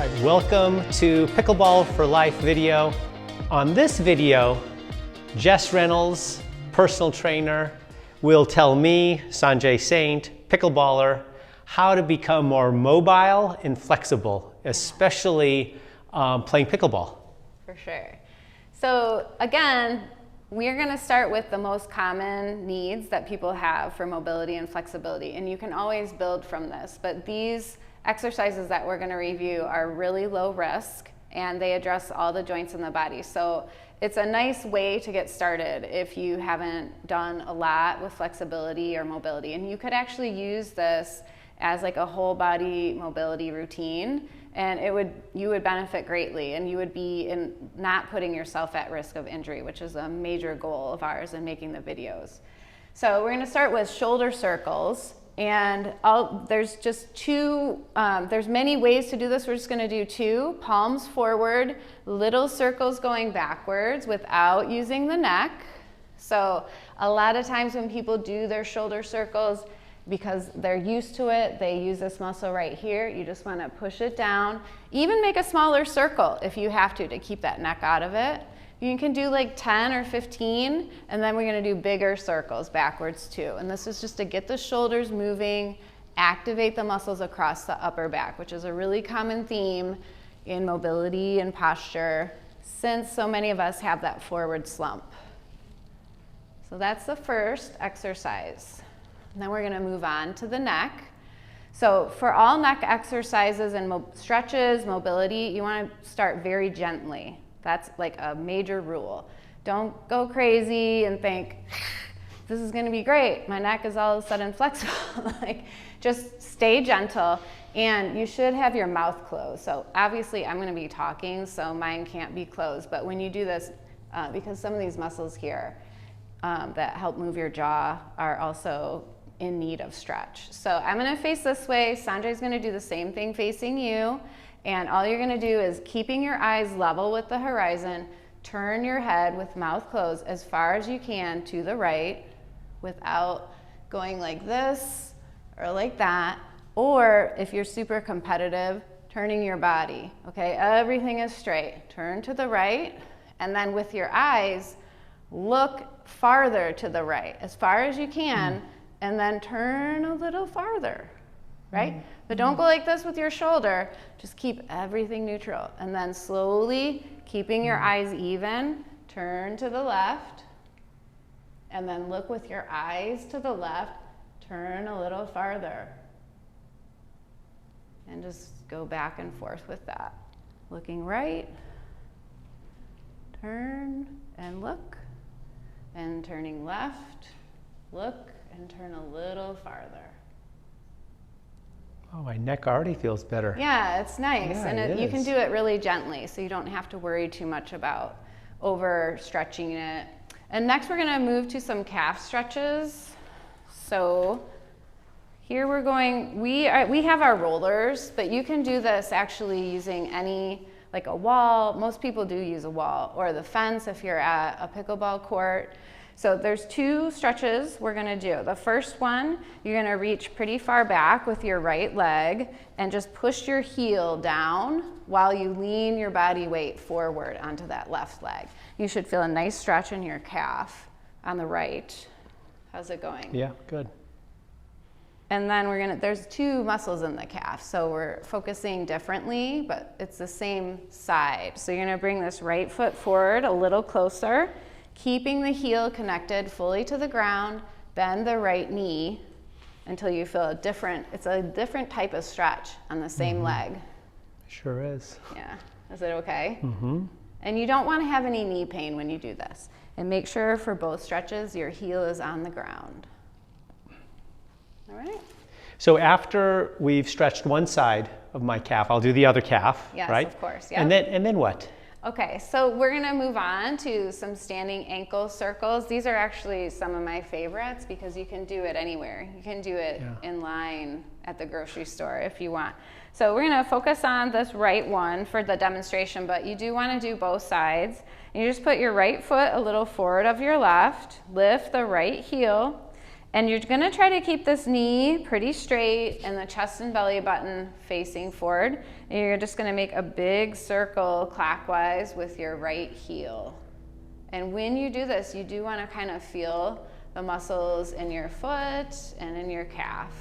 right, welcome to Pickleball for Life video. On this video, Jess Reynolds, personal trainer, will tell me, Sanjay Saint, pickleballer, how to become more mobile and flexible, especially playing pickleball. For sure. So again, we're going to start with the most common needs that people have for mobility and flexibility, and you can always build from this, but these exercises that we're going to review are really low risk and they address all the joints in the body. So it's a nice way to get started if you haven't done a lot with flexibility or mobility, and you could actually use this as like a whole body mobility routine, and you would benefit greatly, and you would be not putting yourself at risk of injury, which is a major goal of ours in making the videos. So we're going to start with shoulder circles, and there's just two, there's many ways to do this. We're just going to do two: palms forward, little circles going backwards without using the neck. So a lot of times when people do their shoulder circles, because they're used to it, they use this muscle right here. You just want to push it down. Even make a smaller circle if you have to keep that neck out of it. You can do like 10 or 15, and then we're going to do bigger circles backwards too. And this is just to get the shoulders moving, activate the muscles across the upper back, which is a really common theme in mobility and posture, since so many of us have that forward slump. So that's the first exercise. And then we're going to move on to the neck. So for all neck exercises and stretches, mobility, you want to start very gently. That's like a major rule. Don't go crazy and think, this is going to be great. My neck is all of a sudden flexible. Like, just stay gentle, and you should have your mouth closed. So obviously I'm going to be talking, so mine can't be closed. But when you do this, because some of these muscles here that help move your jaw are also in need of stretch. So I'm going to face this way. Sanjay's going to do the same thing facing you. And all you're going to do is, keeping your eyes level with the horizon, turn your head with mouth closed as far as you can to the right without going like this or like that. Or if you're super competitive, turning your body. Okay, everything is straight. Turn to the right, and then with your eyes, look farther to the right as far as you can, and then turn a little farther, right? But don't go like this with your shoulder. Just keep everything neutral. And then slowly, keeping your eyes even, turn to the left. And then look with your eyes to the left. Turn a little farther. And just go back and forth with that. Looking right. Turn and look. And turning left. Look and turn a little farther. Oh, my neck already feels better. Yeah, it's nice. Yeah, and you can do it really gently, so you don't have to worry too much about overstretching it. And next we're going to move to some calf stretches. So here we're going, we have our rollers, but you can do this actually using any, like a wall. Most people do use a wall, or the fence if you're at a pickleball court. So there's two stretches we're going to do. The first one, you're going to reach pretty far back with your right leg and just push your heel down while you lean your body weight forward onto that left leg. You should feel a nice stretch in your calf on the right. How's it going? Yeah, good. And then there's two muscles in the calf, so we're focusing differently, but it's the same side. So you're going to bring this right foot forward a little closer, keeping the heel connected fully to the ground. Bend the right knee until you feel it's a different type of stretch on the same leg. Sure is. Yeah, is it okay? And you don't want to have any knee pain when you do this. And make sure for both stretches, your heel is on the ground. All right. So after we've stretched one side of my calf, I'll do the other calf, yes, right? Of course, yeah. And then what? Okay, so we're going to move on to some standing ankle circles. These are actually some of my favorites because you can do it anywhere. You can do it in line at the grocery store if you want. So we're going to focus on this right one for the demonstration, but you do want to do both sides. And you just put your right foot a little forward of your left, lift the right heel, And you're gonna try to keep this knee pretty straight and the chest and belly button facing forward. And you're just gonna make a big circle clockwise with your right heel. And when you do this, you do wanna kind of feel the muscles in your foot and in your calf.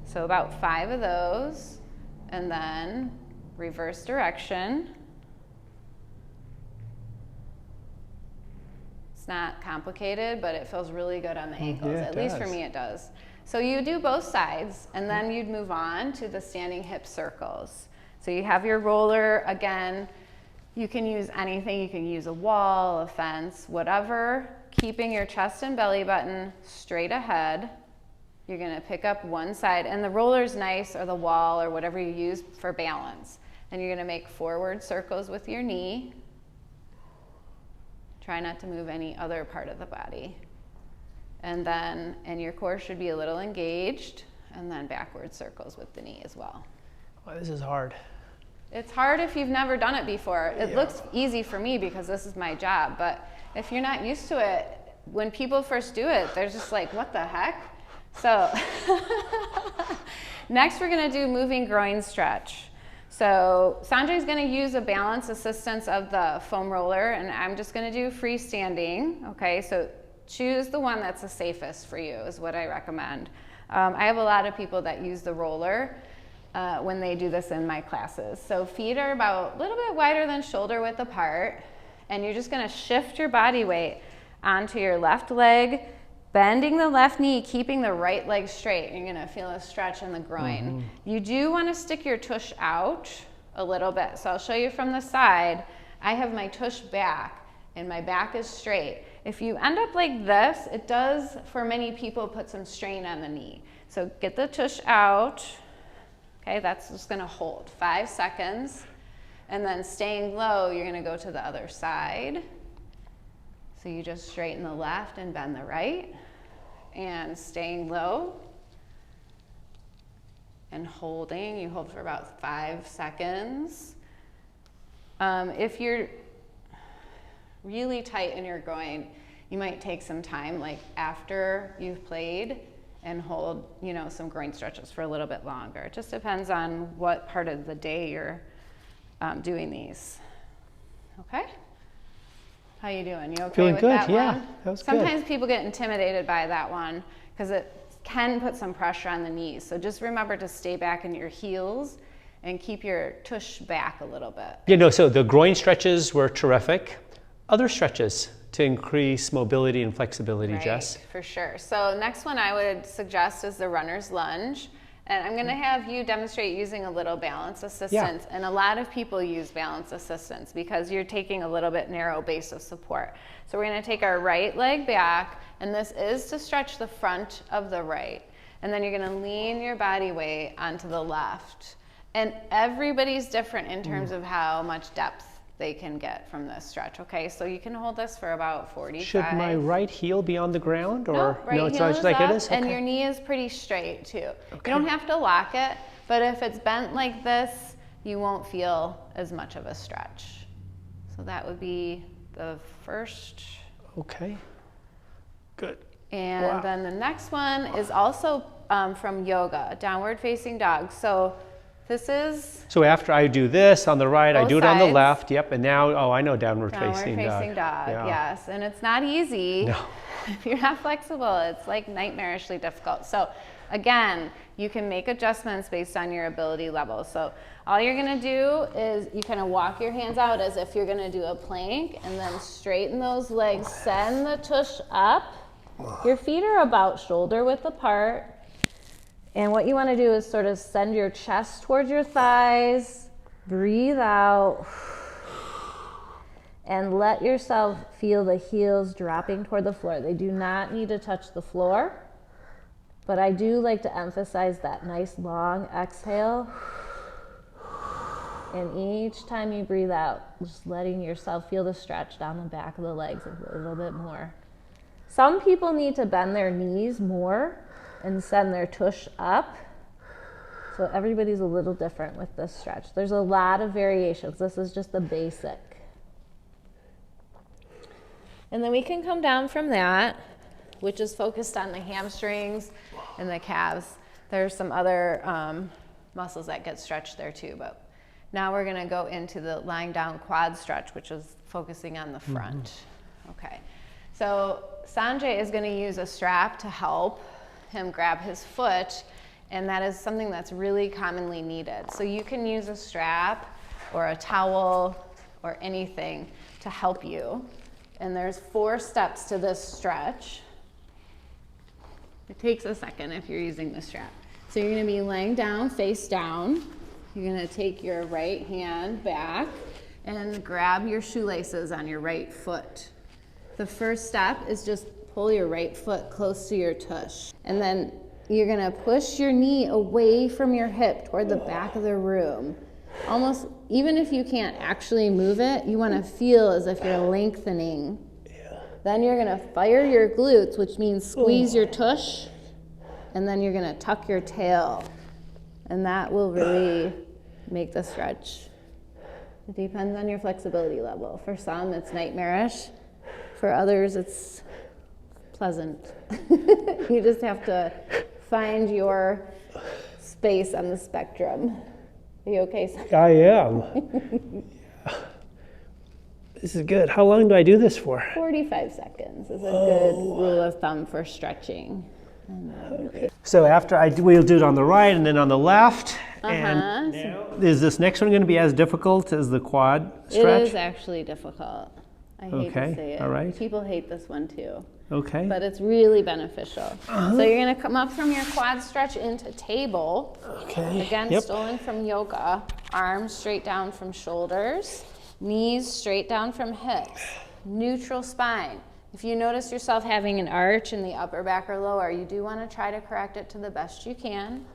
So about 5 of those, and then reverse direction. It's not complicated, but it feels really good on the ankles. Yeah, At least for me it does. So you do both sides, and then you'd move on to the standing hip circles. So you have your roller. Again, you can use anything. You can use a wall, a fence, whatever, keeping your chest and belly button straight ahead. You're gonna pick up one side, and the roller's nice, or the wall, or whatever you use for balance. And you're gonna make forward circles with your knee. Try not to move any other part of the body. And your core should be a little engaged, and then backward circles with the knee as well. Well, this is hard. It's hard if you've never done it before. It looks easy for me because this is my job, but if you're not used to it, when people first do it, they're just like, what the heck? So next we're gonna do moving groin stretch. So Sanjay's gonna use a balance assistance of the foam roller, and I'm just gonna do freestanding, okay? So choose the one that's the safest for you is what I recommend. I have a lot of people that use the roller when they do this in my classes. So feet are about a little bit wider than shoulder width apart, and you're just gonna shift your body weight onto your left leg, bending the left knee, keeping the right leg straight. You're gonna feel a stretch in the groin. You do wanna stick your tush out a little bit. So I'll show you from the side. I have my tush back and my back is straight. If you end up like this, it does, for many people, put some strain on the knee. So get the tush out. Okay, that's just gonna hold 5 seconds. And then staying low, you're gonna go to the other side. So you just straighten the left and bend the right, and staying low and holding. You hold for about 5 seconds. If you're really tight in your groin, you might take some time, like after you've played, and hold, you know, some groin stretches for a little bit longer. It just depends on what part of the day you're doing these. Okay? How you doing? You okay Feeling with good, that yeah. one? That was Sometimes good. people get intimidated by that one because it can put some pressure on the knees. So just remember to stay back in your heels and keep your tush back a little bit. Yeah, no, so the groin stretches were terrific. Other stretches to increase mobility and flexibility, Right, Jess? for sure. So next one I would suggest is the runner's lunge. And I'm gonna have you demonstrate using a little balance assistance. And a lot of people use balance assistance because you're taking a little bit narrow base of support. So we're gonna take our right leg back, and this is to stretch the front of the right. And then you're gonna lean your body weight onto the left. And everybody's different in terms of how much depth they can get from this stretch, okay? So you can hold this for about 45. Should my right heel be on the ground, or No, right it's heel not just is like up, it is? and Okay. your knee is pretty straight too. Okay. You don't have to lock it, but if it's bent like this, you won't feel as much of a stretch. So that would be the first. Okay. Good. And Wow. then the next one is also from yoga, downward facing dog. So this is So after I do this on the right, I Both do it on the sides. left. Yep. And now, oh, I know downward downward facing facing dog, Yeah. yes. And it's not easy. No. If you're not flexible, it's like nightmarishly difficult. So again, you can make adjustments based on your ability level. So all you're gonna do is you kind of walk your hands out as if you're gonna do a plank, and then straighten those legs, send the tush up. Your feet are about shoulder width apart. And what you wanna do is sort of send your chest towards your thighs, breathe out, and let yourself feel the heels dropping toward the floor. They do not need to touch the floor, but I do like to emphasize that nice long exhale. And each time you breathe out, just letting yourself feel the stretch down the back of the legs a little bit more. Some people need to bend their knees more and send their tush up. So everybody's a little different with this stretch. There's a lot of variations. This is just the basic. And then we can come down from that. which is focused on the hamstrings and the calves. There's some other muscles that get stretched there too, but now we're gonna go into the lying down quad stretch, which is focusing on the front. Okay, so Sanjay is gonna use a strap to help him grab his foot, and that is something that's really commonly needed. So you can use a strap or a towel or anything to help you. And there's 4 steps to this stretch. It takes a second if you're using the strap. So you're gonna be laying down, face down. You're gonna take your right hand back and grab your shoelaces on your right foot. The first step is just pull your right foot close to your tush. And then you're gonna push your knee away from your hip toward the back of the room. Almost, even if you can't actually move it, you wanna feel as if you're lengthening. Then you're gonna fire your glutes, which means squeeze your tush, and then you're gonna tuck your tail. And that will really make the stretch. It depends on your flexibility level. For some, it's nightmarish. For others, it's pleasant. You just have to find your space on the spectrum. Are you okay, Sam? I am. This is good. How long do I do this for? 45 seconds is a good rule of thumb for stretching. So after we'll do it on the right and then on the left. And now, is this next one going to be as difficult as the quad stretch? It is actually difficult. I hate to say it. All right. People hate this one too. Okay. But it's really beneficial. So you're going to come up from your quad stretch into table. Okay. Again, stolen from yoga. Arms straight down from shoulders. Knees straight down from hips. Neutral spine. If you notice yourself having an arch in the upper back or lower, you do want to try to correct it to the best you can.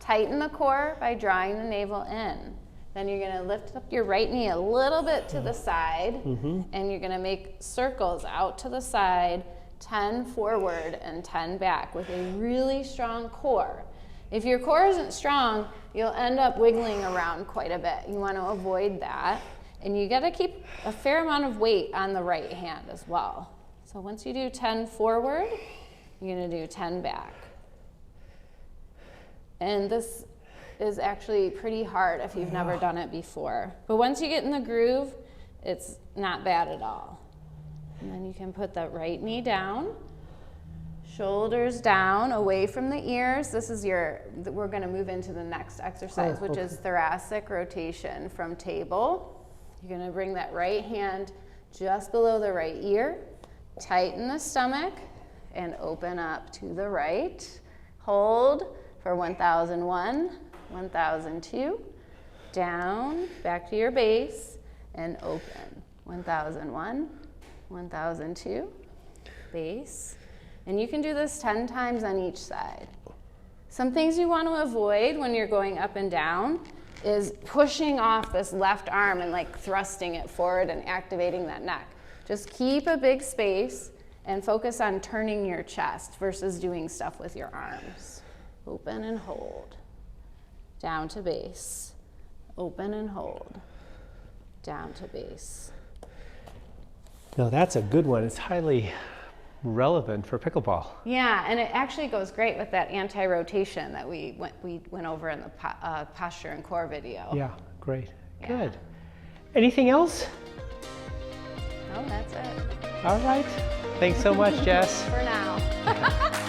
Tighten the core by drawing the navel in. Then you're going to lift up your right knee a little bit to the side, and you're going to make circles out to the side, 10 forward and 10 back with a really strong core. If your core isn't strong, you'll end up wiggling around quite a bit. You want to avoid that. And you got to keep a fair amount of weight on the right hand as well. So once you do 10 forward, you're going to do 10 back. And this is actually pretty hard if you've never done it before. But once you get in the groove, it's not bad at all. And then you can put the right knee down, shoulders down, away from the ears. This is we're going to move into the next exercise, which is thoracic rotation from table. You're going to bring that right hand just below the right ear, tighten the stomach, and open up to the right. Hold for 1001, 1002, down, back to your base, and open. 1001, 1002, base. And you can do this 10 times on each side. Some things you want to avoid when you're going up and down is pushing off this left arm and like thrusting it forward and activating that neck. Just keep a big space and focus on turning your chest versus doing stuff with your arms. Open and hold. Down to base. Open and hold. Down to base. No, that's a good one. It's highly relevant for pickleball. Yeah, and it actually goes great with that anti-rotation that we went over in the posture and core video. Yeah, great. Yeah. Good. Anything else? No, that's it. All right. Thanks so much, Jess. For now.